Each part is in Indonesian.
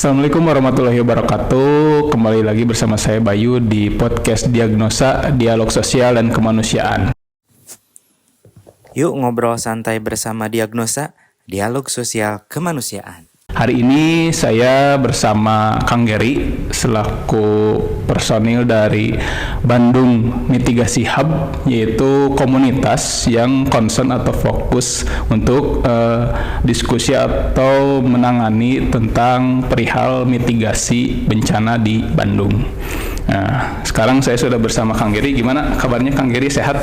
Assalamualaikum warahmatullahi wabarakatuh. Kembali lagi bersama saya Bayu di podcast Diagnosa, Dialog Sosial dan Kemanusiaan. Yuk ngobrol santai bersama Diagnosa, Dialog Sosial Kemanusiaan. Hari ini saya bersama Kang Geri selaku personil dari Bandung Mitigasi Hub, yaitu komunitas yang concern atau fokus untuk diskusi atau menangani tentang perihal mitigasi bencana di Bandung. Nah, sekarang saya sudah bersama Kang Geri. Gimana kabarnya Kang Geri, sehat?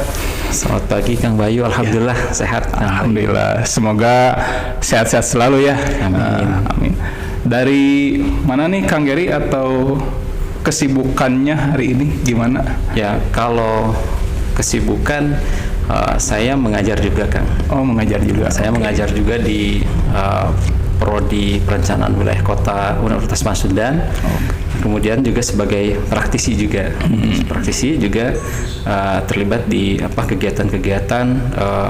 Selamat pagi Kang Bayu, Alhamdulillah ya. Sehat. Alhamdulillah, semoga sehat-sehat selalu ya. Amin. Amin. Dari mana nih Kang Geri, atau kesibukannya hari ini gimana? Ya, kalau kesibukan saya mengajar juga Kang. Oh, mengajar juga. Saya mengajar juga di Prodi Perencanaan Wilayah Kota Universitas Pasundan. Kemudian juga sebagai praktisi juga, terlibat di kegiatan-kegiatan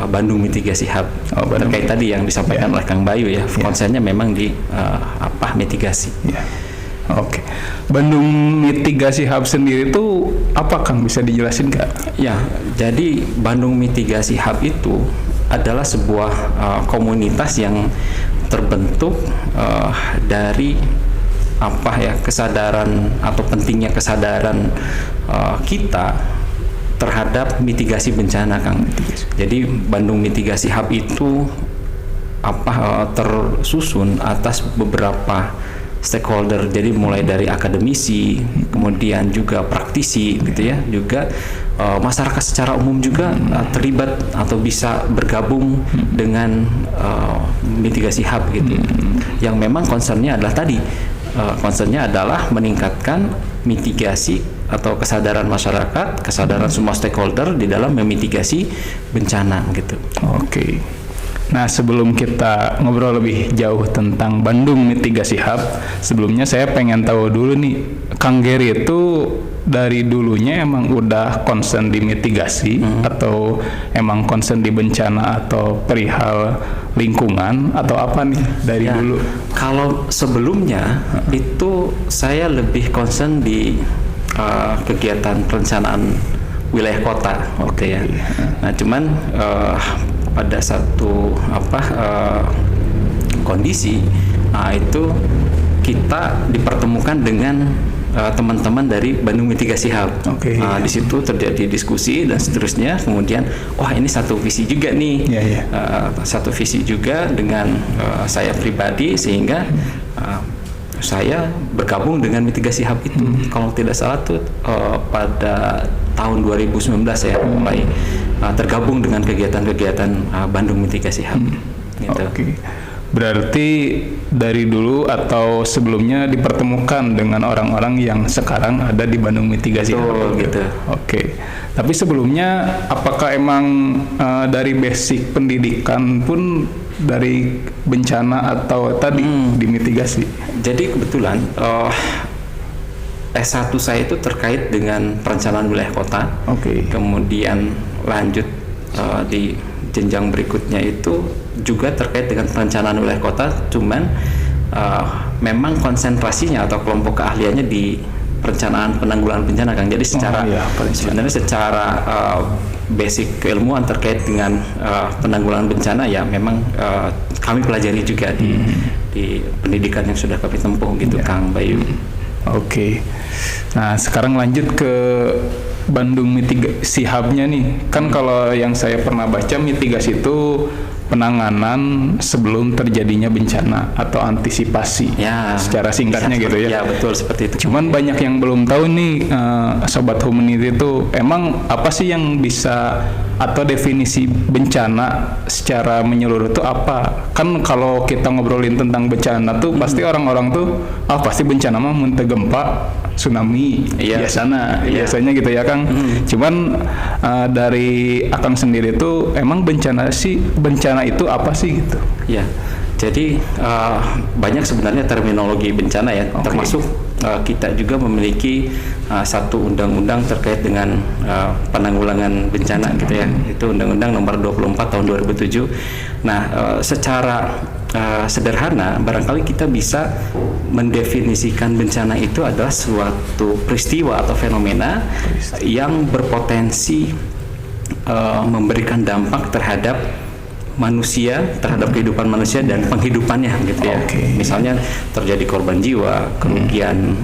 Bandung Mitigasi Hub. Terkait tadi yang disampaikan oleh Kang Bayu ya, konsennya memang di mitigasi. Oke. Bandung Mitigasi Hub sendiri itu apa Kang, bisa dijelasin nggak? Ya, jadi Bandung Mitigasi Hub itu adalah sebuah komunitas yang terbentuk dari kesadaran atau pentingnya kesadaran kita terhadap mitigasi bencana, Kang. Jadi Bandung Mitigasi Hub itu tersusun atas beberapa stakeholder. Jadi mulai dari akademisi, kemudian juga praktisi gitu ya, juga masyarakat secara umum juga terlibat atau bisa bergabung dengan mitigasi hub gitu. Yang memang concernnya adalah meningkatkan mitigasi atau kesadaran masyarakat, kesadaran semua stakeholder di dalam memitigasi bencana gitu. Oke. Nah, sebelum kita ngobrol lebih jauh tentang Bandung Mitigasi Hub, sebelumnya saya pengen tahu dulu nih, Kang Geri itu dari dulunya emang udah concern di mitigasi atau emang concern di bencana atau perihal lingkungan atau apa nih dari dulu? Kalau sebelumnya itu saya lebih concern di kegiatan perencanaan wilayah kota, ya. Nah, cuman pada satu kondisi itu kita dipertemukan dengan teman-teman dari Bandung Mitigasi Hub. Di situ terjadi diskusi dan seterusnya. Kemudian, ini satu visi juga nih, satu visi juga dengan saya pribadi, sehingga saya bergabung dengan Mitigasi Hub itu. Kalau tidak salah tuh pada tahun 2019 ya mulai tergabung dengan kegiatan-kegiatan Bandung Mitigasi Hub. Gitu. Oke. Berarti dari dulu atau sebelumnya dipertemukan dengan orang-orang yang sekarang ada di Bandung Mitigasi Hub gitu. Oke. Tapi sebelumnya apakah emang dari basic pendidikan pun dari bencana atau tadi di mitigasi? Jadi kebetulan S1 saya itu terkait dengan perencanaan wilayah kota. Kemudian lanjut di jenjang berikutnya itu juga terkait dengan perencanaan wilayah kota, cuman memang konsentrasinya atau kelompok keahliannya di perencanaan penanggulangan bencana, Kang. Jadi sebenarnya secara basic keilmuan terkait dengan penanggulangan bencana ya memang kami pelajari juga di pendidikan yang sudah kami tempuh gitu, Kang Bayu. Oke. Nah, sekarang lanjut ke Bandung Mitigasi Hub-nya nih. Kan kalau yang saya pernah baca, mitigasi itu penanganan sebelum terjadinya bencana atau antisipasi. Secara singkatnya gitu ya. Ya, betul seperti itu. Cuman banyak yang belum tahu nih, Sobat Humanity itu emang apa sih yang bisa atau definisi bencana secara menyeluruh itu apa? Kan kalau kita ngobrolin tentang bencana tuh pasti orang-orang tuh pasti bencana mah mun teu gempa, tsunami, biasanya gitu ya Kang. Cuman dari Akang sendiri tuh emang bencana itu apa sih gitu? Ya. Jadi banyak sebenarnya terminologi bencana ya, termasuk kita juga memiliki satu undang-undang terkait dengan penanggulangan bencana gitu ya. Itu Undang-Undang Nomor 24 Tahun 2007. Nah, secara sederhana, barangkali kita bisa mendefinisikan bencana itu adalah suatu peristiwa atau fenomena yang berpotensi memberikan dampak terhadap manusia, terhadap kehidupan manusia dan penghidupannya gitu ya. Misalnya terjadi korban jiwa, kerugian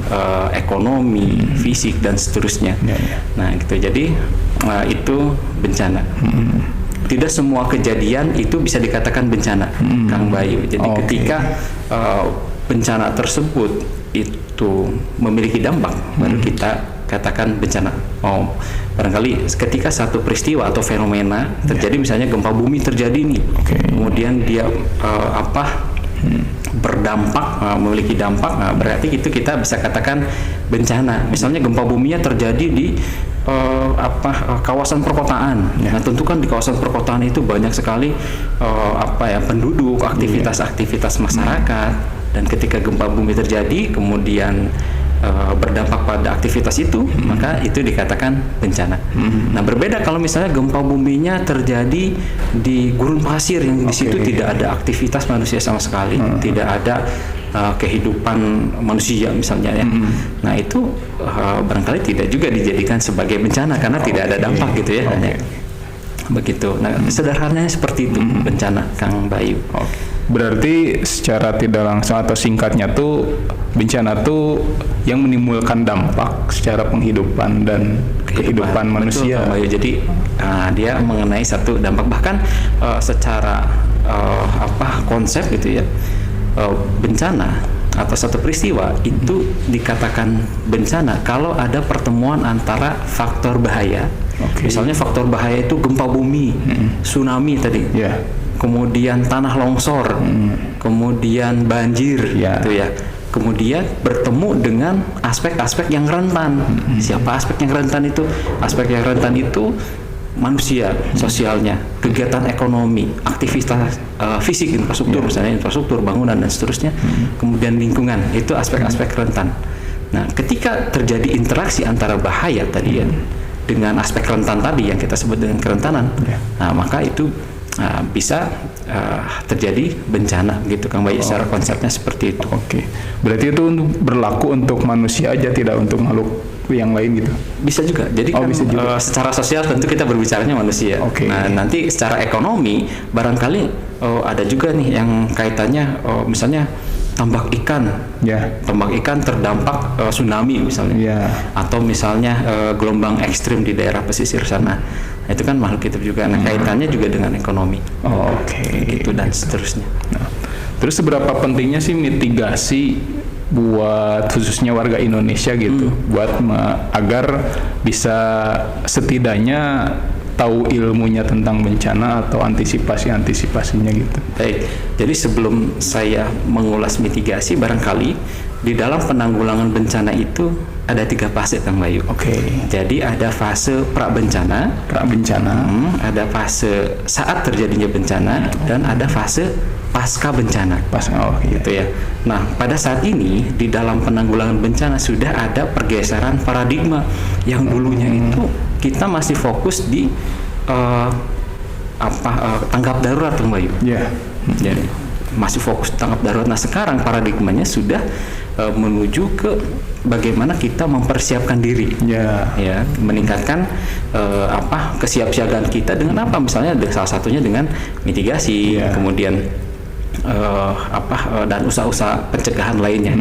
ekonomi, fisik dan seterusnya. Nah gitu, jadi itu bencana. Tidak semua kejadian itu bisa dikatakan bencana, Kang Bayu. Jadi ketika bencana tersebut itu memiliki dampak, baru kita katakan bencana. Barangkali ketika satu peristiwa atau fenomena terjadi, misalnya gempa bumi terjadi nih, kemudian dia berdampak, memiliki dampak, berarti itu kita bisa katakan bencana. Misalnya gempa buminya terjadi di kawasan perkotaan. Nah, tentu kan di kawasan perkotaan itu banyak sekali penduduk, aktivitas masyarakat, dan ketika gempa bumi terjadi kemudian berdampak pada aktivitas itu, maka itu dikatakan bencana. Nah, berbeda kalau misalnya gempa buminya terjadi di gurun pasir yang di situ tidak ada aktivitas manusia sama sekali, tidak ada kehidupan manusia misalnya ya. Nah, itu barangkali tidak juga dijadikan sebagai bencana karena tidak ada dampak gitu ya. Begitu. Nah, sederhananya seperti itu bencana, Kang Bayu. Berarti secara tidak langsung atau singkatnya tuh bencana tuh yang menimbulkan dampak secara penghidupan dan kehidupan manusia. Betul, jadi dia mengenai satu dampak, bahkan secara konsep gitu ya. Bencana atau satu peristiwa itu dikatakan bencana kalau ada pertemuan antara faktor bahaya. Misalnya faktor bahaya itu gempa bumi, tsunami tadi, kemudian tanah longsor, kemudian banjir, gitu ya. Kemudian bertemu dengan aspek-aspek yang rentan. Siapa aspek yang rentan itu? Aspek yang rentan itu manusia, sosialnya, kegiatan ekonomi, aktivitas fisik, infrastruktur, misalnya infrastruktur, bangunan dan seterusnya, kemudian lingkungan, itu aspek-aspek rentan. Nah, ketika terjadi interaksi antara bahaya tadi ya dengan aspek rentan tadi yang kita sebut dengan kerentanan, nah maka itu bisa terjadi bencana gitu, Kang Bayu. Secara konsepnya seperti itu. Berarti itu berlaku untuk manusia aja, tidak untuk makhluk yang lain gitu? Bisa juga. Jadi bisa juga. Secara sosial tentu kita berbicaranya manusia. Nah, nanti secara ekonomi barangkali ada juga nih yang kaitannya misalnya tambak ikan. Tambak ikan terdampak tsunami misalnya. Atau misalnya gelombang ekstrim di daerah pesisir sana. Nah, itu kan makhluk hidup juga. Nah, kaitannya juga dengan ekonomi. Gitu dan seterusnya. Nah, terus seberapa pentingnya sih mitigasi buat khususnya warga Indonesia gitu, buat agar bisa setidaknya tahu ilmunya tentang bencana atau antisipasinya gitu. Baik, jadi sebelum saya mengulas mitigasi, barangkali di dalam penanggulangan bencana itu ada 3 fase, Kang Bayu. Jadi ada fase pra-bencana, ada fase saat terjadinya bencana, dan ada fase pasca bencana. Gitu ya. Nah, pada saat ini di dalam penanggulangan bencana sudah ada pergeseran paradigma yang dulunya itu kita masih fokus di tanggap darurat, Kang Bayu. Jadi masih fokus tanggap darurat. Nah, sekarang paradigmanya sudah menuju ke bagaimana kita mempersiapkan diri, ya, meningkatkan kesiapsiagaan kita dengan apa? Misalnya salah satunya dengan mitigasi, kemudian dan usaha-usaha pencegahan lainnya.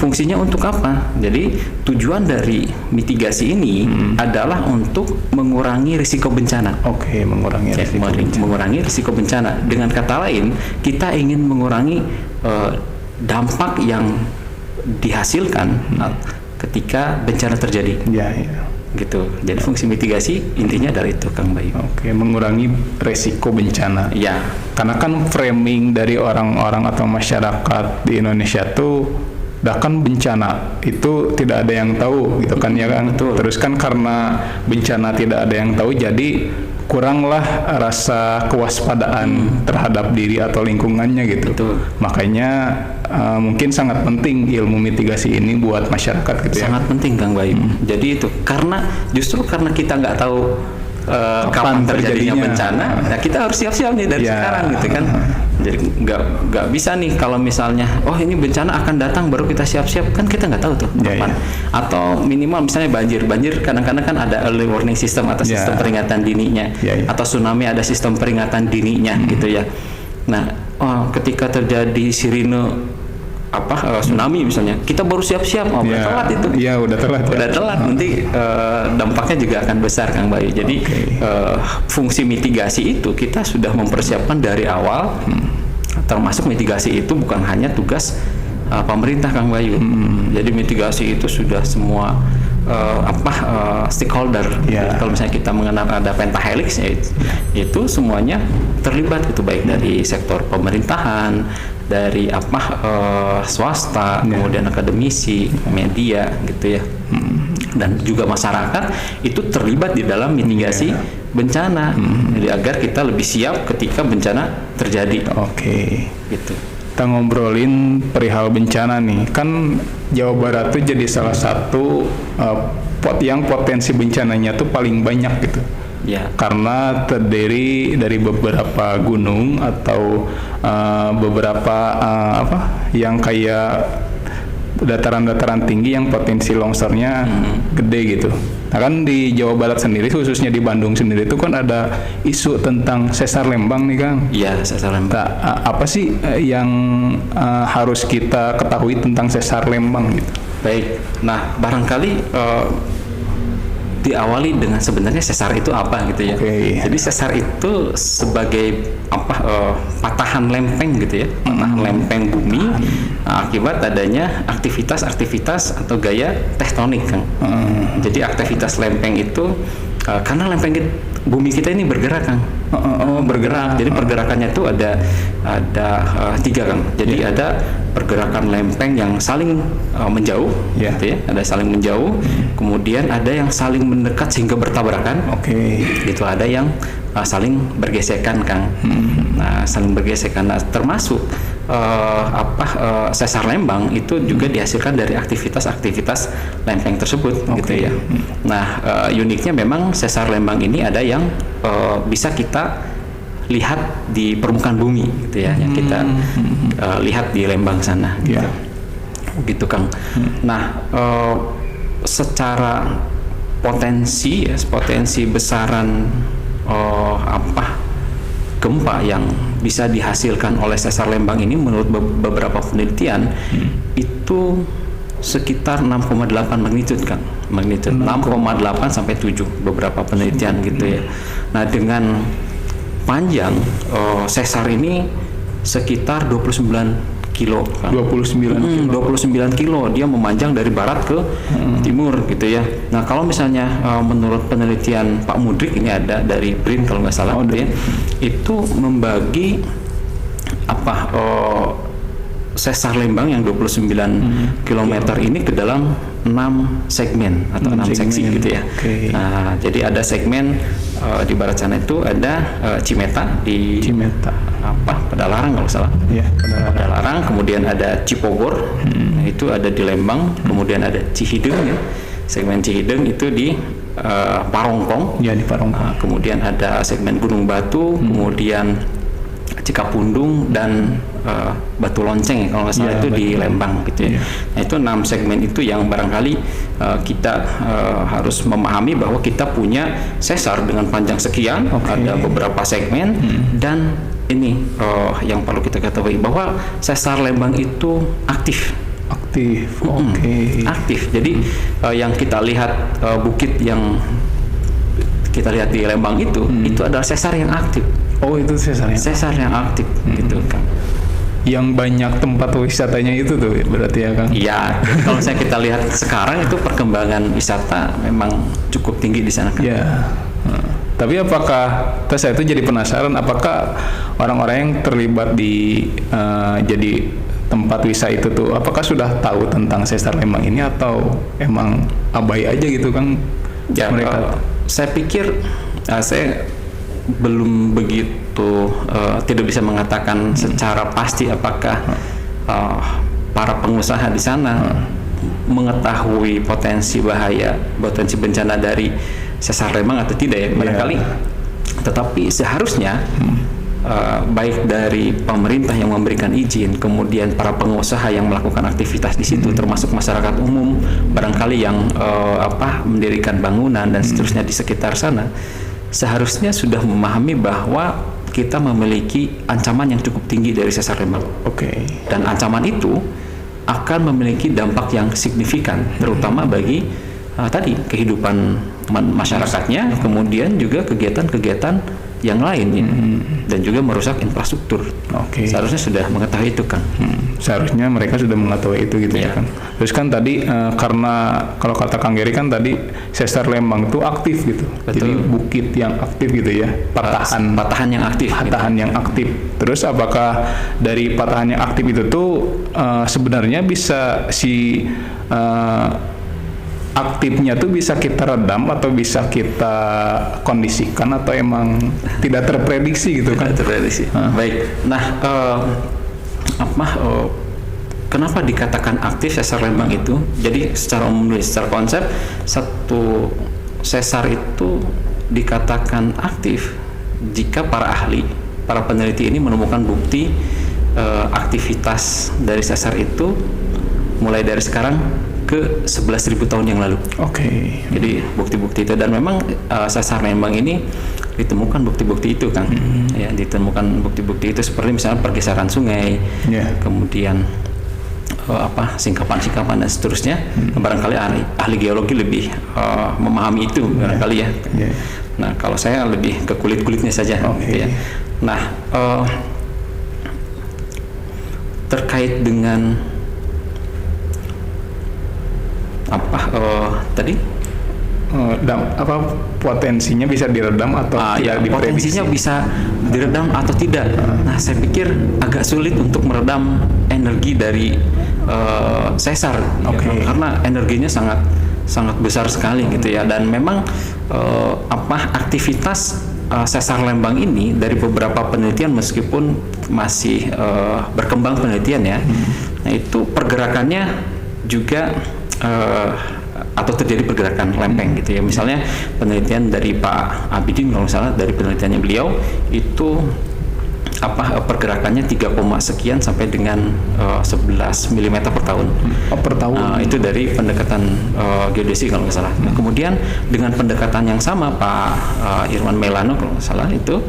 Fungsinya untuk apa? Jadi tujuan dari mitigasi ini adalah untuk mengurangi risiko bencana. Mengurangi risiko bencana. Dengan kata lain, kita ingin mengurangi dampak yang dihasilkan ketika bencana terjadi. Gitu. Jadi fungsi mitigasi intinya adalah itu, Kang Bayu. Mengurangi resiko bencana. Karena kan framing dari orang-orang atau masyarakat di Indonesia tuh bahkan bencana itu tidak ada yang tahu gitu kan ya Kang. Terus kan karena bencana tidak ada yang tahu, jadi kuranglah rasa kewaspadaan terhadap diri atau lingkungannya gitu. Makanya mungkin sangat penting ilmu mitigasi ini buat masyarakat gitu ya. Sangat penting, Kang Bayu. Jadi itu justru karena kita nggak tahu kapan terjadinya bencana, nah kita harus siap-siap nih dari sekarang gitu kan. Jadi nggak bisa nih kalau misalnya ini bencana akan datang baru kita siap-siap, kan kita nggak tahu tuh kapan. Atau minimal misalnya banjir kadang-kadang kan ada early warning system atau sistem peringatan dininya, atau tsunami ada sistem peringatan dininya gitu ya. Nah ketika terjadi sirine tsunami misalnya, kita baru siap-siap, udah telat itu. Iya, udah telat. Nanti dampaknya juga akan besar, Kang Bayu. Jadi fungsi mitigasi itu kita sudah mempersiapkan dari awal. Termasuk mitigasi itu bukan hanya tugas pemerintah, Kang Bayu. Jadi mitigasi itu sudah semua stakeholder. Jadi kalau misalnya kita mengenal ada pentahelix, itu semuanya terlibat, itu baik dari sektor pemerintahan, dari swasta, kemudian akademisi, media gitu ya, dan juga masyarakat itu terlibat di dalam mitigasi bencana. Jadi agar kita lebih siap ketika bencana terjadi. Gitu. Kita ngobrolin perihal bencana nih, kan Jawa Barat tuh jadi salah satu yang potensi bencananya tuh paling banyak gitu. Karena terdiri dari beberapa gunung atau beberapa yang kayak dataran-dataran tinggi yang potensi longsornya gede gitu. Nah kan di Jawa Barat sendiri, khususnya di Bandung sendiri itu kan ada isu tentang sesar Lembang nih, Kang. Iya, sesar Lembang. Nah, apa sih yang harus kita ketahui tentang sesar Lembang gitu? Baik, nah barangkali diawali dengan sebenarnya sesar itu apa gitu ya. Jadi sesar itu sebagai patahan lempeng gitu ya, patahan lempeng bumi akibat adanya aktivitas atau gaya tektonik, Kang. Jadi aktivitas lempeng itu karena lempeng bumi kita ini bergerak, Kang. Bergerak. Jadi pergerakannya itu ada tiga, Kang. Jadi ada pergerakan lempeng yang saling menjauh, gitu ya. Ada saling menjauh. Kemudian ada yang saling mendekat sehingga bertabrakan. Gitu. Ada yang saling bergesekan, Kang. Nah, saling bergesekan. Nah, termasuk sesar Lembang itu juga dihasilkan dari aktivitas lempeng tersebut, gitu ya. Nah, uniknya memang sesar Lembang ini ada yang bisa kita lihat di permukaan bumi, gitu ya, yang kita lihat di Lembang sana, gitu, gitu, Kang. Nah, secara potensi besaran gempa yang bisa dihasilkan oleh sesar Lembang ini menurut beberapa penelitian itu sekitar 6,8 magnitude, Kang. Magnitude 6,8 sampai 7 beberapa penelitian gitu ya. Nah, dengan panjang sesar ini sekitar 29 kilo, kan? 29 kilo dia memanjang dari barat ke timur gitu ya. Nah, kalau misalnya menurut penelitian Pak Mudrik, ini ada dari BRIN kalau nggak salah, itu membagi sesar Lembang yang 29 km ini ke dalam 6 segmen atau 6 seksi gitu ya. Nah, jadi ada segmen di barat sana itu ada Cimeta di Padalarang kalau salah. Padalarang, kemudian ada Cipogor, itu ada di Lembang, kemudian ada Cihideng ya. Segmen Cihideng itu di Parongpong. Di Parongpong. Kemudian ada segmen Gunung Batu, kemudian Cikapundung dan Batu Lonceng kalau nggak salah itu di Lembang gitu ya. Nah, itu 6 segmen itu yang barangkali kita harus memahami bahwa kita punya sesar dengan panjang sekian, ada beberapa segmen dan ini yang perlu kita ketahui bahwa sesar Lembang itu aktif. Aktif. Jadi yang kita lihat bukit yang kita lihat di Lembang itu adalah sesar yang aktif. Itu sesar yang aktif gitu, Kang. Yang banyak tempat wisatanya itu tuh berarti ya, Kang? Iya, kalau misalnya kita lihat sekarang itu perkembangan wisata memang cukup tinggi di sana, Kang. Iya. Tapi apakah, saya itu jadi penasaran, apakah orang-orang yang terlibat di jadi tempat wisata itu tuh, apakah sudah tahu tentang sesar Lembang ini atau emang abai aja gitu, Kang? Ya, mereka. Saya pikir saya belum begitu tidak bisa mengatakan secara pasti apakah para pengusaha di sana mengetahui potensi bahaya, potensi bencana dari sesar Lembang atau tidak ya barangkali. Tetapi seharusnya baik dari pemerintah yang memberikan izin, kemudian para pengusaha yang melakukan aktivitas di situ, termasuk masyarakat umum, barangkali yang mendirikan bangunan dan seterusnya di sekitar sana, seharusnya sudah memahami bahwa kita memiliki ancaman yang cukup tinggi dari sesar Lembang. Dan ancaman itu akan memiliki dampak yang signifikan, terutama bagi tadi kehidupan masyarakatnya, kemudian juga kegiatan-kegiatan yang lainnya, dan juga merusak infrastruktur. Seharusnya sudah mengetahui itu kan. Seharusnya mereka sudah mengetahui itu gitu ya kan. Terus kan tadi karena kalau kata Kang Geri kan tadi sesar Lembang itu aktif gitu. Betul. Jadi bukit yang aktif gitu ya. Patahan yang aktif. Patahan yang aktif. Terus apakah dari patahan yang aktif itu tuh sebenarnya bisa aktifnya tuh bisa kita redam atau bisa kita kondisikan atau emang tidak terprediksi gitu kan? Tidak terprediksi. Baik. Nah, kenapa dikatakan aktif sesar Lembang itu? Jadi secara umum, secara konsep, satu sesar itu dikatakan aktif jika para ahli, para peneliti ini menemukan bukti aktivitas dari sesar itu mulai dari sekarang ke 11.000 tahun yang lalu. Jadi bukti-bukti itu, dan memang sesar Lembang ini ditemukan bukti-bukti itu kan. Ya, ditemukan bukti-bukti itu seperti misalnya pergeseran sungai, kemudian singkapan-singkapan dan seterusnya. Barangkali ahli geologi lebih memahami itu barangkali ya. Nah, kalau saya lebih ke kulit-kulitnya saja. Ya. Nah, terkait dengan tadi potensinya bisa diredam atau tidak diprediksi? Potensinya bisa diredam atau tidak. Nah, saya pikir agak sulit untuk meredam energi dari sesar, karena energinya sangat besar sekali gitu ya. Dan memang aktivitas sesar Lembang ini dari beberapa penelitian, meskipun masih berkembang penelitian ya, nah itu pergerakannya juga atau terjadi pergerakan lempeng gitu ya. Misalnya penelitian dari Pak Abidin, kalau misalnya dari penelitiannya beliau itu pergerakannya 3, sekian sampai dengan 11 mm per tahun. Per tahun. Itu dari pendekatan geodesi kalau nggak salah. Nah, kemudian dengan pendekatan yang sama Pak Irwan Maulana kalau nggak salah itu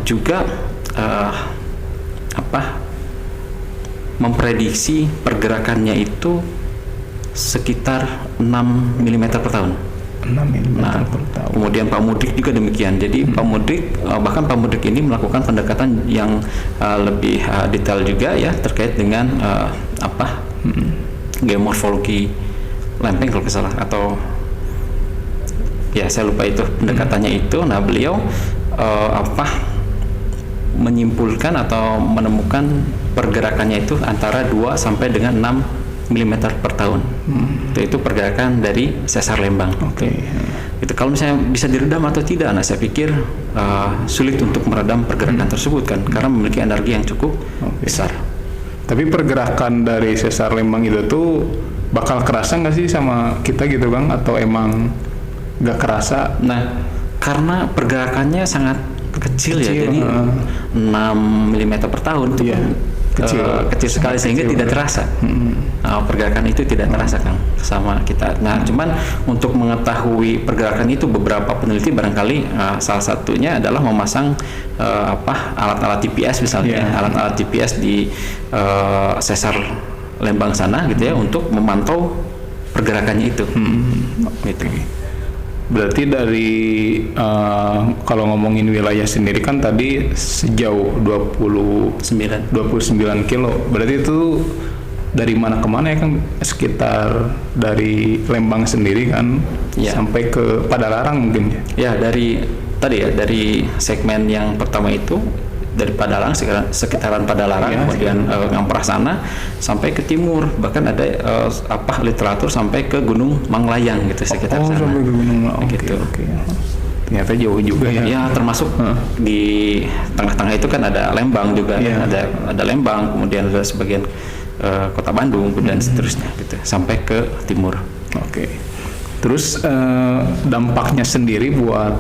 juga memprediksi pergerakannya itu sekitar 6 mm per tahun. 6 mm per tahun. Kemudian Pak Mudrik juga demikian. Jadi Pak Mudrik, bahkan Pak Mudrik ini melakukan pendekatan yang lebih detail juga ya, terkait dengan geomorfologi lempeng kalau nggak salah, atau ya saya lupa itu pendekatannya itu. Nah, beliau menyimpulkan atau menemukan pergerakannya itu antara 2 sampai dengan 6 mm per tahun. Itu pergerakan dari sesar Lembang. Itu kalau misalnya bisa diredam atau tidak, nah saya pikir sulit untuk meredam pergerakan tersebut kan, karena memiliki energi yang cukup besar. Tapi pergerakan dari sesar Lembang itu tuh bakal kerasa nggak sih sama kita gitu Bang, atau emang nggak kerasa? Nah, karena pergerakannya sangat kecil ya, jadi 6 mm per tahun itu kecil sekali sehingga tidak terasa. Pergerakan itu tidak terasa kan sama kita. Nah, cuman untuk mengetahui pergerakan itu, beberapa peneliti barangkali salah satunya adalah memasang alat-alat TPS misalnya, alat-alat TPS di sesar Lembang sana gitu ya, untuk memantau pergerakannya itu. Gitu. Berarti dari kalau ngomongin wilayah sendiri kan tadi sejauh 29 kilo. Berarti itu dari mana ke mana ya kan, sekitar dari Lembang sendiri kan sampai ke Padalarang mungkin ya. Ya, dari segmen yang pertama itu dari Padalarang, sekitaran Padalarang, kemudian Ngamprah sana sampai ke timur, bahkan ada literatur sampai ke Gunung Manglayang gitu, sekitar sana. Sampai ke Gunung Manglayang. Gitu. Ternyata jauh juga ya. Ya, termasuk di tengah-tengah itu kan ada Lembang juga, ada Lembang, kemudian ada sebagian Kota Bandung dan seterusnya gitu, sampai ke timur. Terus dampaknya sendiri buat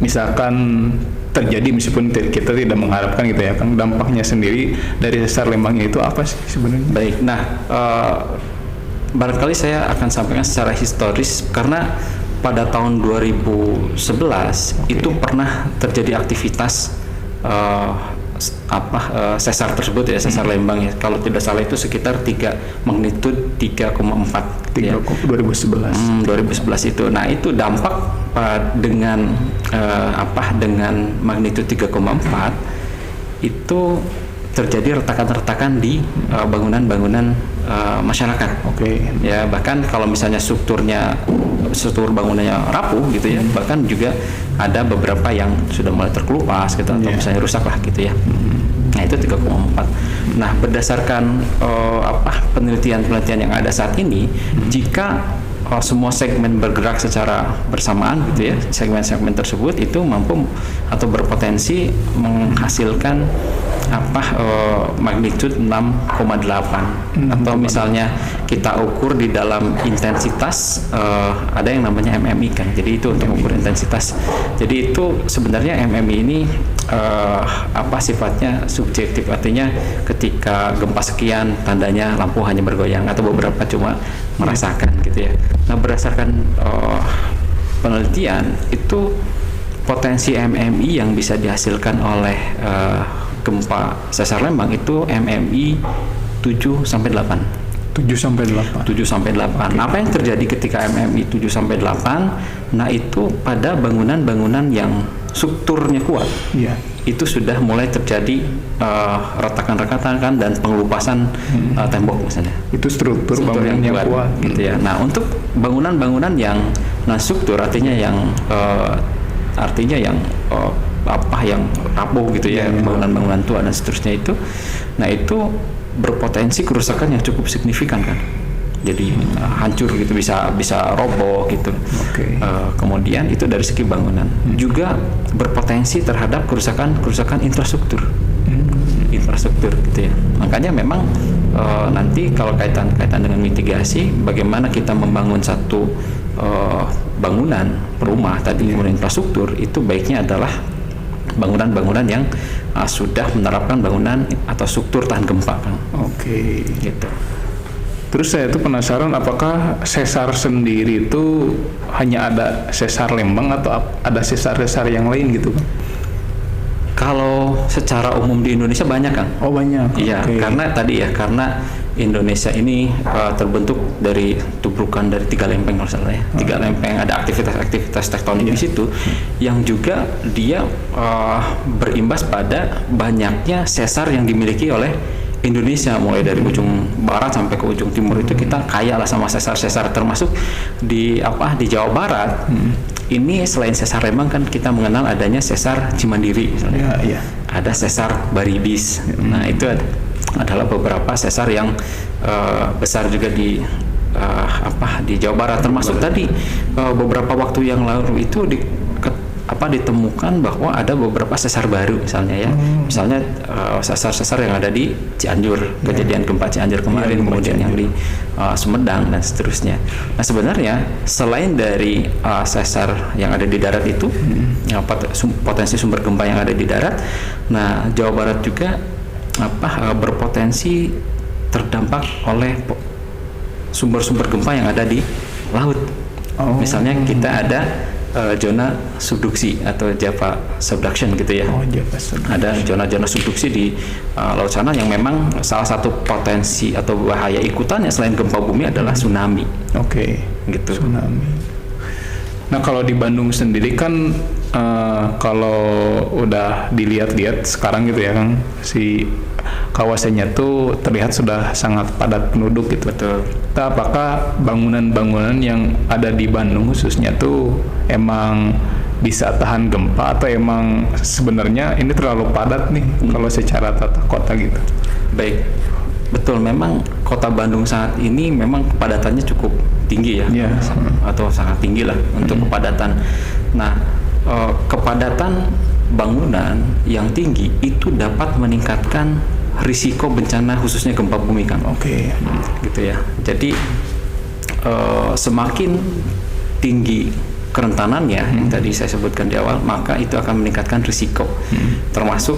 misalkan terjadi, meskipun kita tidak mengharapkan gitu ya Kang, dampaknya sendiri dari sesar Lembangnya itu apa sih sebenarnya? Baik, nah barangkali saya akan sampaikan secara historis karena pada tahun 2011 itu pernah terjadi aktivitas sesar tersebut ya, sesar Lembang ya. Kalau tidak salah itu sekitar magnitudo 3,4 ya. 2011. 2011 itu. Nah, itu dampak dengan dengan magnitudo 3,4 itu terjadi retakan-retakan di bangunan-bangunan masyarakat. Ya, bahkan kalau misalnya struktur bangunannya rapuh gitu ya, bahkan juga ada beberapa yang sudah mulai terkelupas gitu, atau misalnya rusak lah gitu ya. Nah, itu 3,4. Nah, berdasarkan penelitian-penelitian yang ada saat ini, jika semua segmen bergerak secara bersamaan gitu ya, segmen-segmen tersebut itu mampu atau berpotensi menghasilkan magnitude 6,8 atau misalnya kita ukur di dalam intensitas ada yang namanya MMI kan, jadi itu untuk ukur intensitas. Jadi itu sebenarnya MMI ini sifatnya subjektif, artinya ketika gempa sekian tandanya lampu hanya bergoyang atau beberapa cuma merasakan gitu ya. Nah, berdasarkan penelitian itu potensi MMI yang bisa dihasilkan oleh gempa sesar Lembang itu MMI 7 sampai 8. 7 sampai 8. 7 sampai 8. Apa yang terjadi ketika MMI 7 sampai 8? Nah, itu pada bangunan-bangunan yang strukturnya kuat. Iya. Itu sudah mulai terjadi retakan-retakan dan pengelupasan tembok misalnya. Itu struktur bangunan yang kuat gitu ya. Nah, untuk bangunan-bangunan yang non-struktur artinya yang yang rapuh gitu ya, bangunan-bangunan tua dan seterusnya itu. Nah, itu berpotensi kerusakan yang cukup signifikan kan. Jadi hancur gitu, bisa roboh gitu. Kemudian itu dari segi bangunan. Juga berpotensi terhadap kerusakan infrastruktur. Infrastruktur gitu ya. Makanya memang nanti kalau kaitan dengan mitigasi, bagaimana kita membangun satu bangunan rumah tadi, kemudian infrastruktur, itu baiknya adalah bangunan-bangunan yang sudah menerapkan bangunan atau struktur tahan gempa kan. Gitu. Terus saya tuh penasaran, apakah sesar sendiri itu hanya ada sesar Lembang atau ada sesar-sesar yang lain gitu kan? Kalau secara umum di Indonesia banyak kan? Oh, banyak. Iya, karena Indonesia ini terbentuk dari tubrukan dari 3 lempeng kalau salah ya. 3 lempeng, ada aktivitas tektonik di situ yang juga dia berimbas pada banyaknya sesar yang dimiliki oleh Indonesia, mulai dari ujung barat sampai ke ujung timur itu kita kaya lah sama sesar-sesar, termasuk di Jawa Barat. Ini selain sesar Lembang kan kita mengenal adanya sesar Cimandiri misalnya. Ada sesar Baribis. Nah, itu adalah beberapa sesar yang besar juga di Jawa Barat, termasuk tadi beberapa waktu yang lalu itu ditemukan bahwa ada beberapa sesar baru misalnya ya. Misalnya sesar-sesar yang ada di Cianjur, kejadian gempa Cianjur kemarin, kemudian yang di Sumedang dan seterusnya. Nah, sebenarnya selain dari sesar yang ada di darat itu, potensi sumber gempa yang ada di darat, nah Jawa Barat juga berpotensi terdampak oleh sumber-sumber gempa yang ada di laut. Misalnya kita ada zona subduksi atau Java subduction gitu ya. Ada zona-zona subduksi di laut sana yang memang salah satu potensi atau bahaya ikutannya selain gempa bumi adalah tsunami. Gitu. Tsunami. Nah, kalau di Bandung sendiri kan kalau udah dilihat-lihat sekarang gitu ya Kang, si kawasannya tuh terlihat sudah sangat padat penduduk gitu. Betul. Nah, apakah bangunan-bangunan yang ada di Bandung khususnya tuh emang bisa tahan gempa atau emang sebenarnya ini terlalu padat nih kalau secara tata kota gitu? Baik, betul, memang kota Bandung saat ini memang kepadatannya cukup tinggi ya, atau sangat tinggi lah untuk kepadatan. Nah, kepadatan bangunan yang tinggi itu dapat meningkatkan risiko bencana khususnya gempa bumi kan. Gitu ya. Jadi semakin tinggi kerentanannya yang tadi saya sebutkan di awal, maka itu akan meningkatkan risiko, termasuk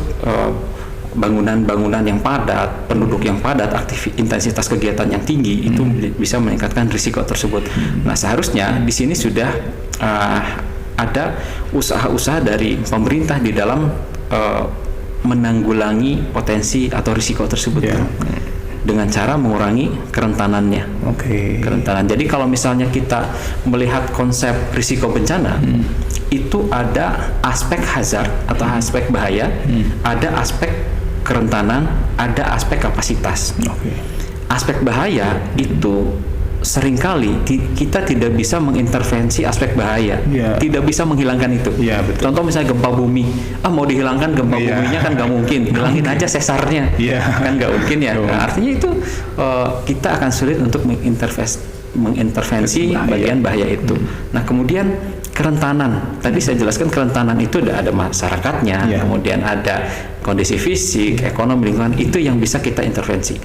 bangunan-bangunan yang padat, penduduk yang padat, intensitas kegiatan yang tinggi itu bisa meningkatkan risiko tersebut. Nah, seharusnya di sini sudah ada usaha-usaha dari pemerintah di dalam menanggulangi potensi atau risiko tersebut dengan cara mengurangi kerentanannya. Kerentanan. Jadi kalau misalnya kita melihat konsep risiko bencana, itu ada aspek hazard atau aspek bahaya, ada aspek kerentanan, ada aspek kapasitas. Aspek bahaya itu seringkali kita tidak bisa mengintervensi aspek bahaya, tidak bisa menghilangkan itu. Betul. Contoh misalnya gempa bumi, mau dihilangkan gempa buminya kan nggak mungkin, hilangin aja sesarnya, kan nggak mungkin ya. Nah, artinya itu kita akan sulit untuk mengintervensi bagian bahaya itu. Nah, kemudian kerentanan, tadi saya jelaskan kerentanan itu ada masyarakatnya, kemudian ada kondisi fisik, ekonomi, lingkungan, itu yang bisa kita intervensi.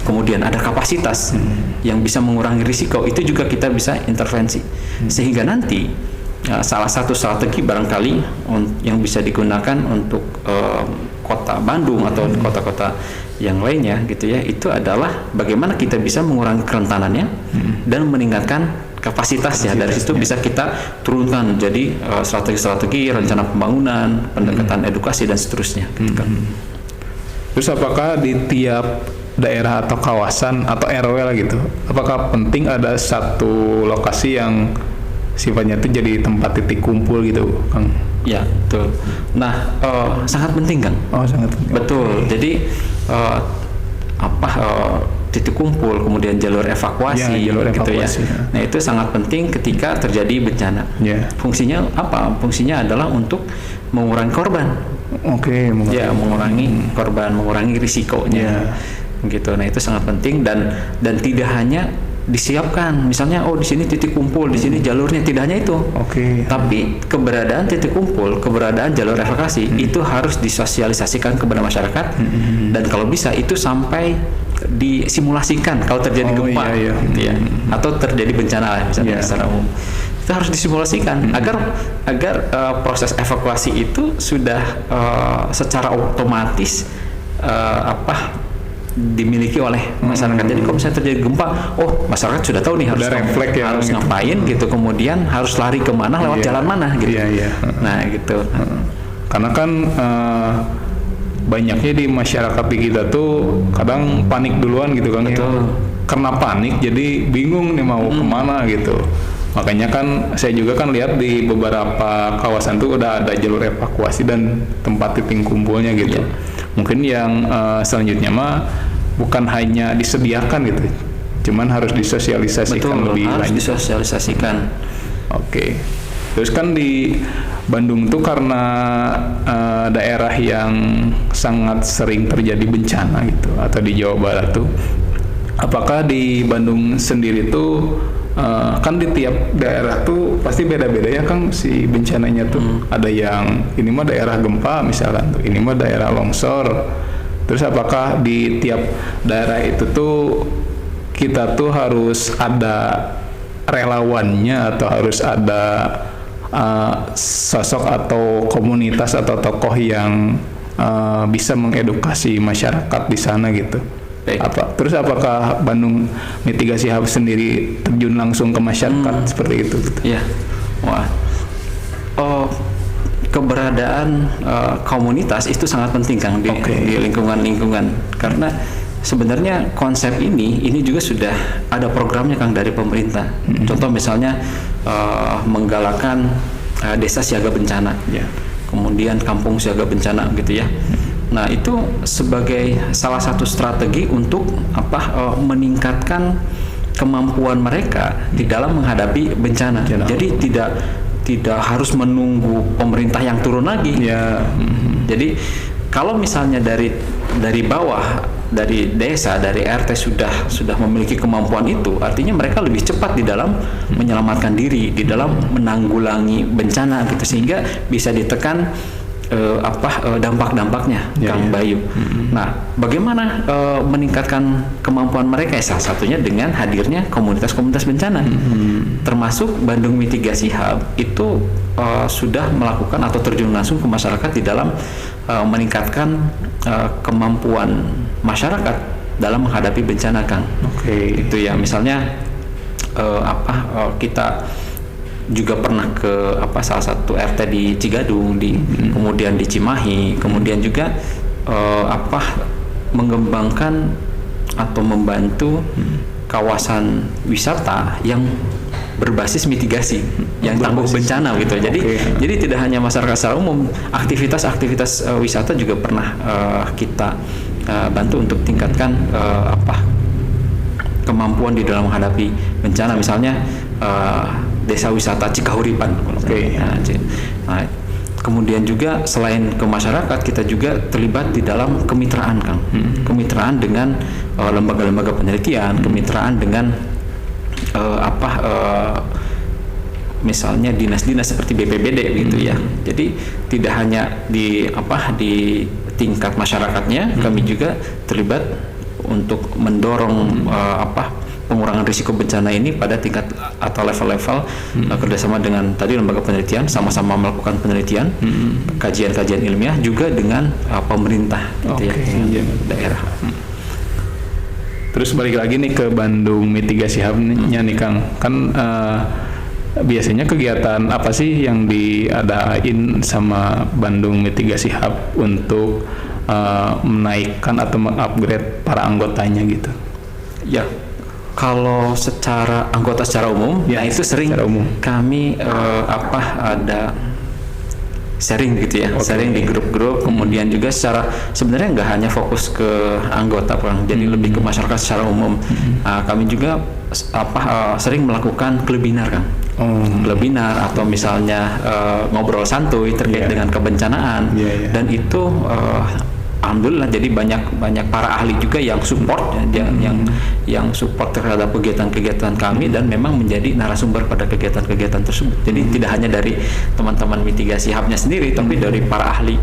Kemudian ada kapasitas yang bisa mengurangi risiko, itu juga kita bisa intervensi. Sehingga nanti salah satu strategi barangkali yang bisa digunakan untuk kota Bandung atau kota-kota yang lainnya gitu ya, itu adalah bagaimana kita bisa mengurangi kerentanannya dan meningkatkan kapasitasnya. Dari situ bisa kita turunkan jadi strategi-strategi, rencana pembangunan, pendekatan edukasi dan seterusnya. Gitu kan. Terus apakah di tiap daerah atau kawasan atau RW lah gitu, apakah penting ada satu lokasi yang sifatnya itu jadi tempat titik kumpul gitu, Kang? Ya, betul. Nah, sangat penting, Kang. Sangat penting. Betul. Jadi titik kumpul, kemudian jalur evakuasi, gitu ya. Nah, itu sangat penting ketika terjadi bencana. Fungsinya apa? Fungsinya adalah untuk mengurangi korban. Mengurangi korban, mengurangi risikonya. Gitu. Nah, itu sangat penting dan tidak hanya disiapkan, misalnya di sini titik kumpul, di sini jalurnya, tidak hanya itu. Tapi keberadaan titik kumpul, keberadaan jalur evakuasi itu harus disosialisasikan kepada masyarakat dan kalau bisa itu sampai disimulasikan kalau terjadi gempa, gitu ya, atau terjadi bencana misalnya secara umum. Itu harus disimulasikan agar proses evakuasi itu sudah secara otomatis dimiliki oleh masyarakat. Jadi kalau misalnya terjadi gempa, masyarakat sudah tahu nih harus ngapain gitu, kemudian harus lari kemana, lewat jalan mana gitu. Nah gitu. Karena kan banyaknya di masyarakat di kita tuh kadang panik duluan gitu kan. Karena panik jadi bingung nih mau kemana gitu. Makanya kan saya juga kan lihat di beberapa kawasan tuh udah ada jalur evakuasi dan tempat titik kumpulnya gitu. Mungkin yang selanjutnya mah bukan hanya disediakan gitu, cuman harus disosialisasikan lebih lanjut. Disosialisasikan. Terus kan di Bandung tuh karena daerah yang sangat sering terjadi bencana gitu, atau di Jawa Barat tuh, apakah di Bandung sendiri tuh kan di tiap daerah tuh pasti beda-beda ya Kang si bencananya tuh. Ada yang ini mah daerah gempa misalkan tuh, ini mah daerah longsor. Terus apakah di tiap daerah itu tuh kita tuh harus ada relawannya atau harus ada sosok atau komunitas atau tokoh yang bisa mengedukasi masyarakat di sana gitu? Terus apakah Bandung Mitigasi Hub sendiri terjun langsung ke masyarakat seperti itu? Keberadaan komunitas itu sangat penting Kang di lingkungan-lingkungan, karena sebenarnya konsep ini juga sudah ada programnya Kang dari pemerintah. Contoh misalnya menggalakkan desa siaga bencana, kemudian kampung siaga bencana gitu ya. Nah, itu sebagai salah satu strategi untuk meningkatkan kemampuan mereka di dalam menghadapi bencana. Jadi tidak harus menunggu pemerintah yang turun lagi. Jadi kalau misalnya dari bawah, dari desa, dari RT sudah memiliki kemampuan itu, artinya mereka lebih cepat di dalam menyelamatkan diri, di dalam menanggulangi bencana gitu, sehingga bisa ditekan dampak-dampaknya, Kang Bayu. Nah, bagaimana meningkatkan kemampuan mereka? Salah satunya dengan hadirnya komunitas-komunitas bencana, termasuk Bandung Mitigasi Hub itu sudah melakukan atau terjun langsung ke masyarakat di dalam meningkatkan kemampuan masyarakat dalam menghadapi bencana, Kang. Itu ya, misalnya kita juga pernah ke salah satu RT di Cigadung, kemudian di Cimahi, kemudian juga mengembangkan atau membantu kawasan wisata yang berbasis mitigasi, yang tangguh bencana gitu. Jadi tidak hanya masyarakat secara umum, aktivitas wisata juga pernah kita bantu untuk tingkatkan kemampuan di dalam menghadapi bencana, misalnya desa wisata Cikahuripan. Nah, kemudian juga selain ke masyarakat, kita juga terlibat di dalam kemitraan, Kang. Kemitraan dengan lembaga-lembaga penelitian, kemitraan dengan misalnya dinas-dinas seperti BPBD gitu ya. Jadi tidak hanya di tingkat masyarakatnya, kami juga terlibat untuk mendorong pengurangan risiko bencana ini pada tingkat atau level-level kerjasama dengan tadi lembaga penelitian, sama-sama melakukan penelitian, kajian-kajian ilmiah juga dengan pemerintah gitu ya, daerah. Terus balik lagi nih ke Bandung Mitigasi Hub-nya nih, Kang. Kan biasanya kegiatan apa sih yang diadain sama Bandung Mitigasi Hub untuk menaikkan atau mengupgrade para anggotanya gitu? Ya, kalau secara anggota secara umum, ya itu sering kami ada sharing gitu ya, sharing di grup-grup, kemudian juga sebenarnya nggak hanya fokus ke anggota, Bang, jadi lebih ke masyarakat secara umum. Kami juga sering melakukan webinar, Kang. Webinar atau misalnya ngobrol santuy terkait dengan kebencanaan, dan itu alhamdulillah jadi banyak para ahli juga yang support, yang support terhadap kegiatan-kegiatan kami dan memang menjadi narasumber pada kegiatan-kegiatan tersebut. Jadi tidak hanya dari teman-teman mitigasi hubnya sendiri, tapi dari para ahli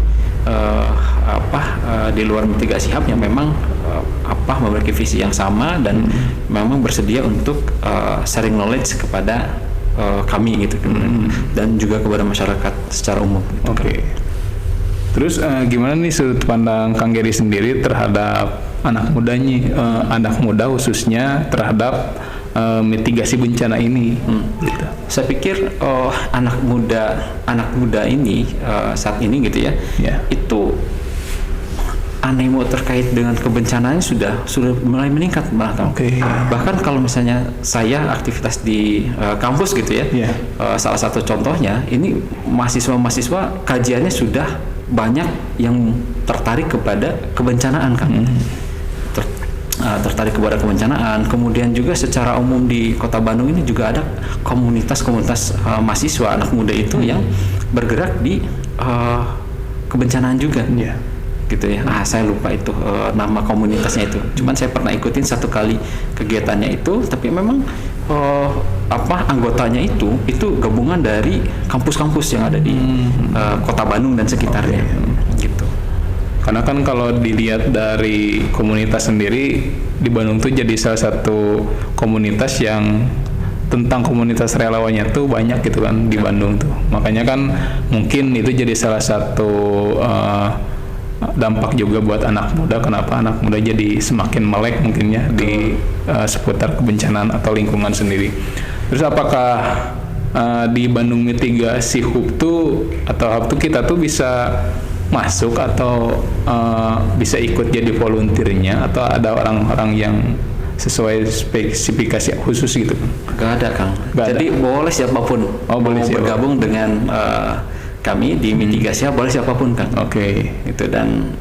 di luar mitigasi hub yang memang memiliki visi yang sama dan memang bersedia untuk sharing knowledge kepada kami gitu, dan juga kepada masyarakat secara umum. Gitu. Terus gimana nih sudut pandang Kang Gary sendiri terhadap anak muda khususnya terhadap mitigasi bencana ini? Gitu. Saya pikir anak muda ini saat ini gitu ya, itu animo terkait dengan kebencanaan sudah mulai meningkat bahkan. Bahkan kalau misalnya saya aktivitas di kampus gitu ya, salah satu contohnya ini mahasiswa kajiannya sudah banyak yang tertarik kepada kebencanaan, Kang. Tertarik kepada kebencanaan. Kemudian juga secara umum di Kota Bandung ini juga ada komunitas-komunitas mahasiswa anak muda itu yang bergerak di kebencanaan juga. Gitu ya. Saya lupa itu nama komunitasnya itu. Cuman saya pernah ikutin satu kali kegiatannya itu, tapi memang anggotanya itu gabungan dari kampus-kampus yang ada di Kota Bandung dan sekitarnya. Gitu. Karena kan kalau dilihat dari komunitas sendiri di Bandung tuh jadi salah satu komunitas yang tentang komunitas relawannya tuh banyak gitu kan di Bandung tuh. Makanya kan mungkin itu jadi salah satu dampak juga buat anak muda, kenapa anak muda jadi semakin melek mungkinnya di seputar kebencanaan atau lingkungan sendiri. Terus apakah di Bandung Mitigasi Hub tuh atau hub tuh kita tuh bisa masuk atau bisa ikut jadi volunteernya, atau ada orang-orang yang sesuai spesifikasi khusus gitu? Gak ada, Kang. Jadi boleh siapapun boleh bergabung dengan kami di mitigasi boleh siapapun, Kang. Itu, dan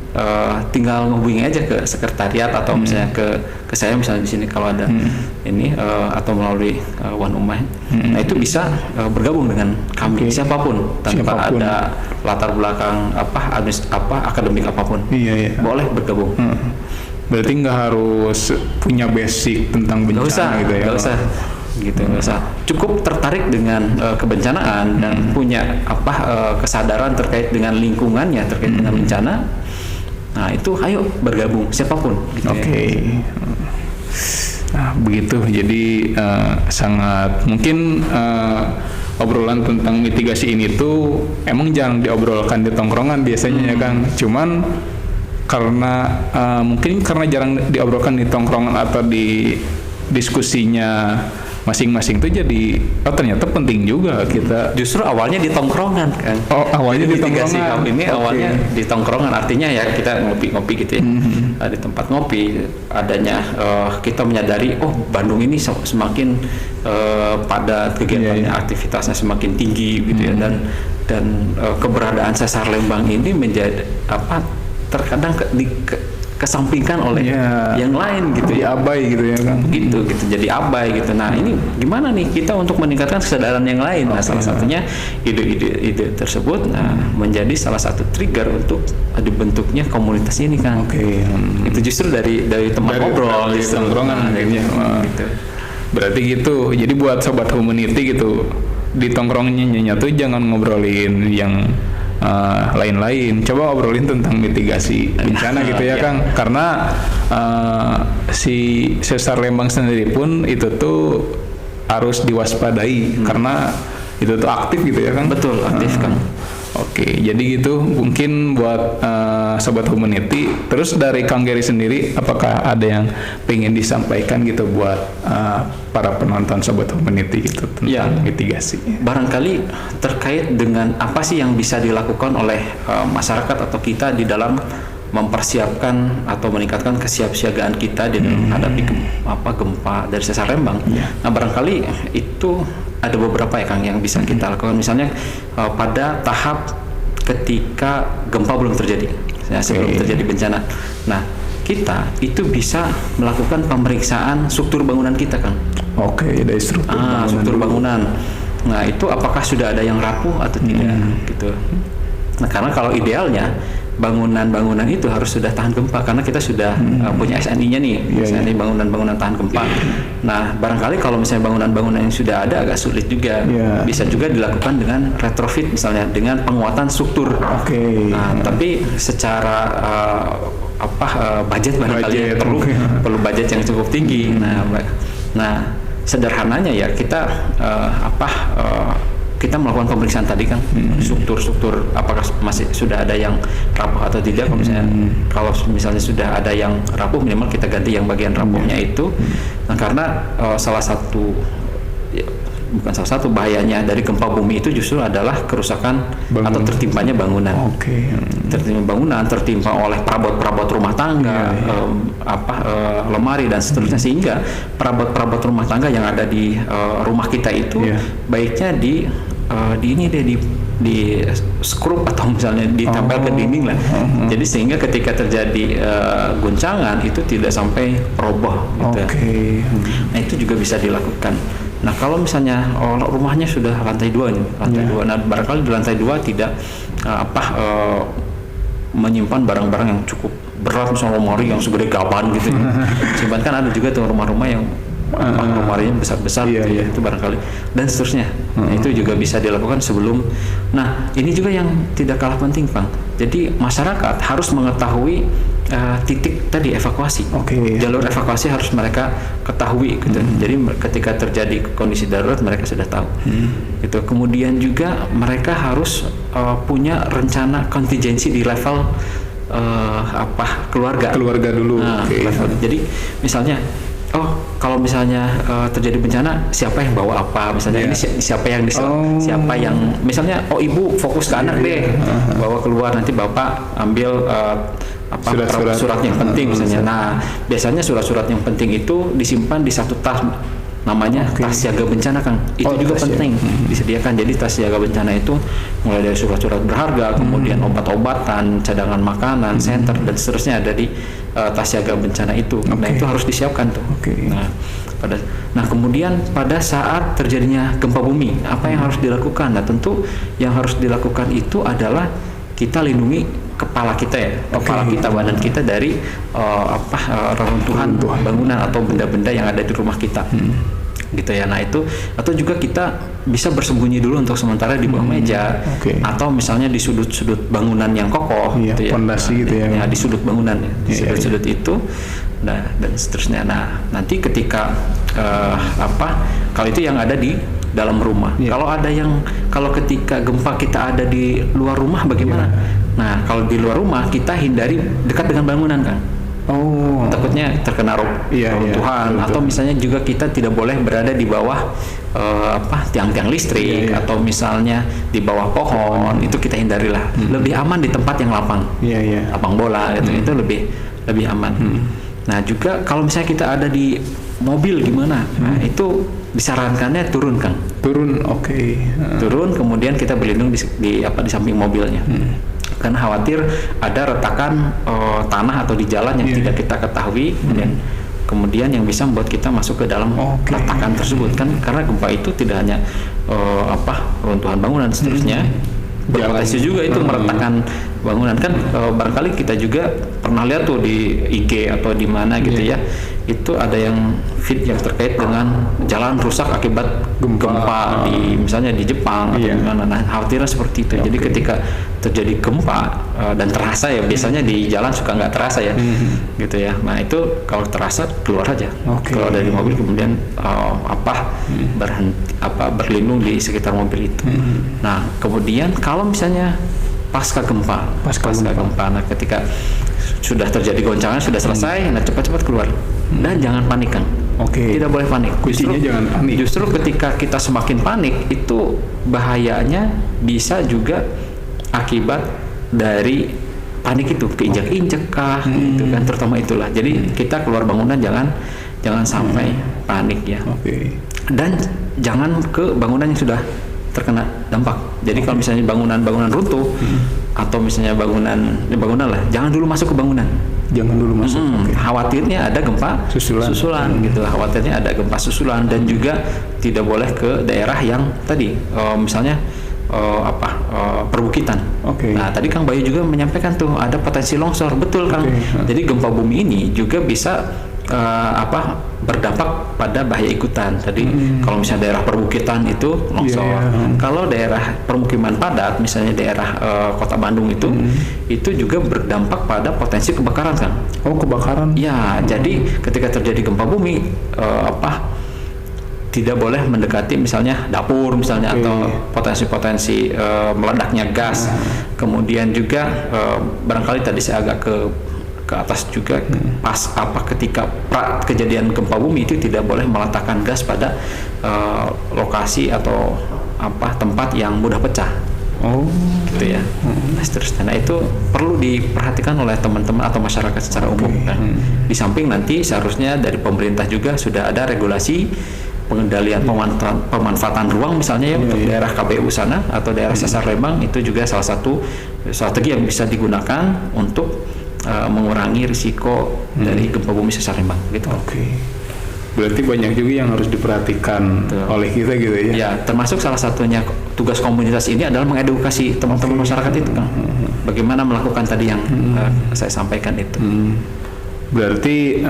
tinggal ngehubungi aja ke sekretariat atau misalnya ke saya misalnya di sini kalau ada ini atau melalui Wan Umay. Nah, itu bisa bergabung dengan kami siapapun tanpa ada latar belakang akademik apapun. Boleh bergabung. Berarti nggak harus punya basic tentang bencana gitu ya? Nggak usah. gitu. Cukup tertarik dengan kebencanaan dan punya kesadaran terkait dengan lingkungannya, terkait dengan bencana. Nah itu ayo bergabung siapapun. Gitu Oke. Nah begitu. Jadi sangat mungkin obrolan tentang mitigasi ini tuh emang jarang diobrolkan di tongkrongan biasanya ya Kang. Cuman karena mungkin karena jarang diobrolkan di tongkrongan atau di diskusinya masing-masing tuh jadi ternyata penting juga kita. Justru awalnya di tongkrongan kan. Oh, awalnya di tongkrongan. Ini awalnya di tongkrongan, artinya ya kita ngopi-ngopi gitu ya. Di tempat ngopi adanya kita menyadari Bandung ini semakin padat kegiatannya, aktivitasnya semakin tinggi gitu ya, dan keberadaan Sesar Lembang ini menjadi terkadang kesampingkan oleh yang lain gitu ya, abai gitu ya kan, gitu jadi abai gitu. Nah ini gimana nih kita untuk meningkatkan kesadaran yang lain? Nah salah satunya ide tersebut menjadi salah satu trigger untuk dibentuknya komunitas ini kan. Itu justru dari teman ngobrol di tongkrongan akhirnya gitu. Berarti gitu, jadi buat sobat humanity gitu di tongkrongannya tuh jangan ngobrolin yang lain-lain, coba obrolin tentang mitigasi bencana gitu ya Kang, karena si Sesar Lembang sendiri pun itu tuh harus diwaspadai karena itu tuh aktif gitu ya Kang. Betul, aktif Kang. Oke, jadi gitu mungkin buat sobat humanity. Terus dari Kang Gary sendiri, apakah ada yang pengen disampaikan gitu buat para penonton sobat humanity gitu tentang mitigasi? Barangkali terkait dengan apa sih yang bisa dilakukan oleh masyarakat atau kita di dalam mempersiapkan atau meningkatkan kesiapsiagaan kita di dalam menghadapi gempa dari Sesar Lembang. Nah barangkali itu ada beberapa ya Kang yang bisa kita lakukan, misalnya pada tahap ketika gempa belum terjadi, sebelum terjadi bencana. Nah kita itu bisa melakukan pemeriksaan struktur bangunan kita Kang. Dari struktur bangunan. Nah itu apakah sudah ada yang rapuh atau tidak gitu. Nah karena kalau idealnya bangunan-bangunan itu harus sudah tahan gempa karena kita sudah punya SNI-nya nih, SNI bangunan-bangunan tahan gempa. Nah, barangkali kalau misalnya bangunan-bangunan yang sudah ada agak sulit juga, bisa juga dilakukan dengan retrofit misalnya dengan penguatan struktur. Nah, tapi secara budget barangkali perlu budget yang cukup tinggi. Nah, sederhananya ya kita kita melakukan pemeriksaan tadi kan, struktur apakah masih sudah ada yang rapuh atau tidak. Kalau misalnya sudah ada yang rapuh, minimal kita ganti yang bagian rapuhnya itu. Nah karena bukan salah satu bahayanya dari gempa bumi itu justru adalah kerusakan atau tertimpanya bangunan. Tertimpa oleh perabot-perabot rumah tangga, lemari dan seterusnya, sehingga perabot-perabot rumah tangga yang ada di rumah kita itu baiknya di skrup atau misalnya ditempel ke dinding lah. Jadi sehingga ketika terjadi guncangan itu tidak sampai roboh gitu. Nah itu juga bisa dilakukan. Nah kalau misalnya rumahnya sudah lantai 2 nih, nah barangkali di lantai 2 tidak menyimpan barang-barang yang cukup berat, misalnya lemari yang segede gaban gitu. Simpan kan ada juga tuh rumah-rumah yang lemarinya besar-besar gitu ya, itu barangkali dan seterusnya. Nah, itu juga bisa dilakukan sebelum. Nah ini juga yang tidak kalah penting Bang, jadi masyarakat harus mengetahui titik tadi evakuasi. Jalur evakuasi harus mereka ketahui gitu. Jadi ketika terjadi kondisi darurat mereka sudah tahu gitu. Kemudian juga mereka harus punya rencana kontingensi di level keluarga dulu. Jadi misalnya kalau misalnya terjadi bencana, siapa yang bawa apa? Misalnya ini siapa yang siapa yang misalnya ibu fokus ke anak deh, bawa keluar, nanti bapak ambil surat yang penting misalnya. Nah biasanya surat-surat yang penting itu disimpan di satu tas, namanya tas siaga bencana Kang. Itu juga penting disediakan. Jadi tas siaga bencana itu mulai dari surat-surat berharga, kemudian obat-obatan, cadangan makanan, senter dan seterusnya ada di tas siaga bencana itu. Nah itu harus disiapkan tuh. Nah kemudian pada saat terjadinya gempa bumi, apa yang harus dilakukan? Nah tentu yang harus dilakukan itu adalah kita lindungi kepala kita ya, kepala kita, badan kita dari reruntuhan bangunan atau benda-benda yang ada di rumah kita. gitu ya. Nah itu, atau juga kita bisa bersembunyi dulu untuk sementara di bawah meja, atau misalnya di sudut-sudut bangunan yang kokoh, gitu ya. Fondasi gitu ya. Di sudut bangunan ya, di sudut-sudut itu, nah dan seterusnya. Nah nanti ketika kalau itu yang ada di dalam rumah. Kalau ketika gempa kita ada di luar rumah bagaimana? Nah kalau di luar rumah kita hindari dekat dengan bangunan, Kang. Takutnya terkena runtuhan, atau misalnya juga kita tidak boleh berada di bawah tiang-tiang listrik, atau misalnya di bawah pohon, itu kita hindarilah. Lebih aman di tempat yang lapang, lapang bola gitu, itu lebih aman. Nah juga kalau misalnya kita ada di mobil gimana? Nah itu disarankannya turun, Kang. Turun, turun, kemudian kita berlindung di samping mobilnya. Karena khawatir ada retakan tanah atau di jalan yang tidak kita ketahui, dan kemudian yang bisa membuat kita masuk ke dalam retakan tersebut, kan karena gempa itu tidak hanya runtuhan bangunan seterusnya, berpotensi juga itu meretakan bangunan, kan barangkali kita juga pernah lihat tuh di IG atau di mana gitu ya, itu ada yang feed yang terkait dengan jalan rusak akibat gempa di misalnya di Jepang atau di mana. Nah khawatirnya seperti itu. Jadi ketika terjadi gempa dan terasa ya, biasanya di jalan suka nggak terasa ya, gitu ya. Nah itu kalau terasa keluar aja, keluar dari mobil, kemudian berlindung di sekitar mobil itu. Nah kemudian kalau misalnya pasca gempa, nah ketika sudah terjadi goncangan, sudah selesai, nah cepat-cepat keluar dan jangan panik, Kang. Tidak boleh panik. Kuncinya jangan panik. Justru ketika kita semakin panik, itu bahayanya bisa juga akibat dari panik itu, keinjak-injak kah, gitu kan, terutama itulah. Jadi kita keluar bangunan jangan sampai panik ya. Dan jangan ke bangunan yang sudah terkena dampak. Jadi kalau misalnya bangunan runtuh, atau misalnya bangunan lah, jangan dulu masuk ke bangunan. Khawatirnya ada gempa susulan gitu. Khawatirnya ada gempa susulan, dan juga tidak boleh ke daerah yang tadi misalnya perbukitan. Nah tadi Kang Bayu juga menyampaikan tuh ada potensi longsor, betul Kang. Jadi gempa bumi ini juga bisa berdampak pada bahaya ikutan. Tadi kalau misalnya daerah perbukitan itu longsor, kalau daerah permukiman padat, misalnya daerah kota Bandung itu juga berdampak pada potensi kebakaran, kan? Kebakaran? Ya, jadi ketika terjadi gempa bumi, tidak boleh mendekati misalnya dapur misalnya, atau potensi-potensi meledaknya gas. Kemudian juga barangkali tadi saya agak ke atas juga, pas ketika kejadian gempa bumi itu tidak boleh meletakkan gas pada lokasi atau tempat yang mudah pecah. Gitu ya. Nah, seterusnya. Nah, itu perlu diperhatikan oleh teman-teman atau masyarakat secara umum. Kan? Di samping nanti seharusnya dari pemerintah juga sudah ada regulasi pengendalian pemanfaatan ruang misalnya ya, untuk daerah KBU sana atau daerah Sesar Lembang, itu juga salah satu strategi yang bisa digunakan untuk mengurangi risiko dari gempa bumi Sesar Lembang gitu. Berarti banyak juga yang harus diperhatikan oleh kita gitu ya. Ya, termasuk salah satunya tugas komunitas ini adalah mengedukasi teman-teman masyarakat itu, Kang. Bagaimana melakukan tadi yang saya sampaikan itu. Berarti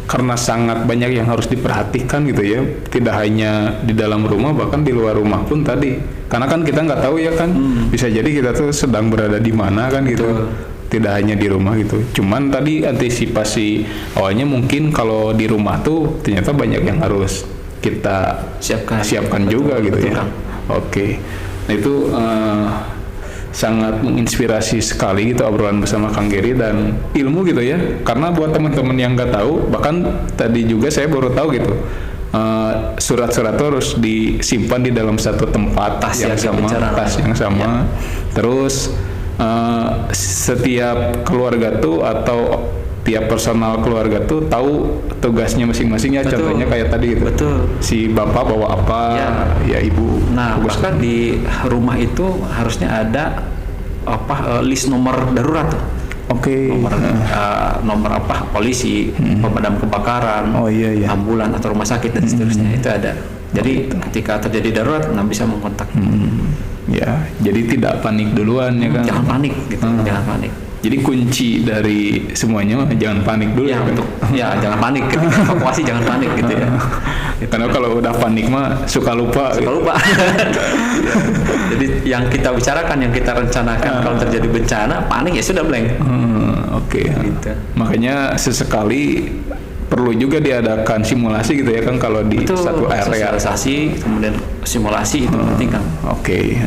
karena sangat banyak yang harus diperhatikan gitu ya, tidak hanya di dalam rumah, bahkan di luar rumah pun tadi. Karena kan kita nggak tahu ya kan, bisa jadi kita tuh sedang berada di mana kan gitu. Tidak hanya di rumah gitu. Cuman tadi antisipasi awalnya mungkin kalau di rumah tuh ternyata banyak yang harus kita siapkan juga gitu ya. Nah itu sangat menginspirasi sekali gitu obrolan bersama Kang Gary dan ilmu gitu ya. Karena buat teman-teman yang nggak tahu, bahkan tadi juga saya baru tahu gitu. Surat-surat itu harus disimpan di dalam satu tempat, tas yang sama. Terus setiap keluarga tuh atau tiap personal keluarga tuh tahu tugasnya masing-masing ya. Contohnya kayak tadi gitu. Si bapak bawa apa, ya ibu. Nah, bahkan di rumah itu harusnya ada list nomor darurat. Nomor polisi, pemadam kebakaran, ambulan atau rumah sakit dan seterusnya, itu ada. Jadi ketika terjadi darurat, bisa mengontak. Ya, jadi tidak panik duluan ya kan? Jangan panik gitu, jangan panik. Jadi kunci dari semuanya jangan panik dulu ya, kan? untuk jangan panik ketika evakuasi, jangan panik gitu ya. Karena kalau udah panik mah suka lupa. Jadi yang kita bicarakan, yang kita rencanakan, kalau terjadi bencana panik ya sudah blank. Oke. Gitu. Makanya sesekali perlu juga diadakan simulasi gitu ya kan, kalau di satu area. Sosialisasi kemudian simulasi itu penting kan. Oke.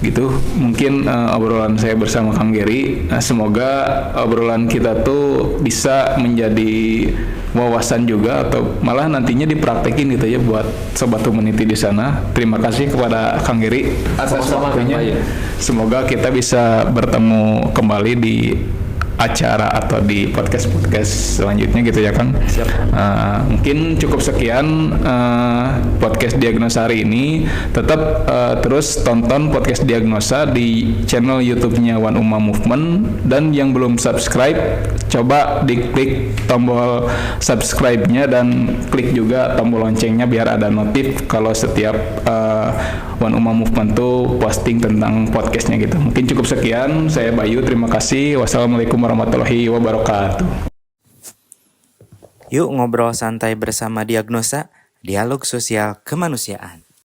Gitu mungkin obrolan saya bersama Kang Gary. Semoga obrolan kita tuh bisa menjadi wawasan juga, atau malah nantinya dipraktekin gitu ya buat Sobat Humanity di sana. Terima kasih kepada Kang Gary atas waktunya. Semoga kita bisa bertemu kembali di acara atau di podcast selanjutnya gitu ya Kang. Siap. Mungkin cukup sekian podcast Diagnosa hari ini. Tetap terus tonton podcast Diagnosa di channel YouTube-nya One Ummah Movement, dan yang belum subscribe coba diklik tombol subscribe-nya dan klik juga tombol loncengnya biar ada notif kalau setiap One Ummah Movement tuh posting tentang podcastnya gitu. Mungkin cukup sekian. Saya Bayu, terima kasih. Wassalamualaikum warahmatullahi wabarakatuh. Yuk ngobrol santai bersama Diagnosa, dialog sosial kemanusiaan.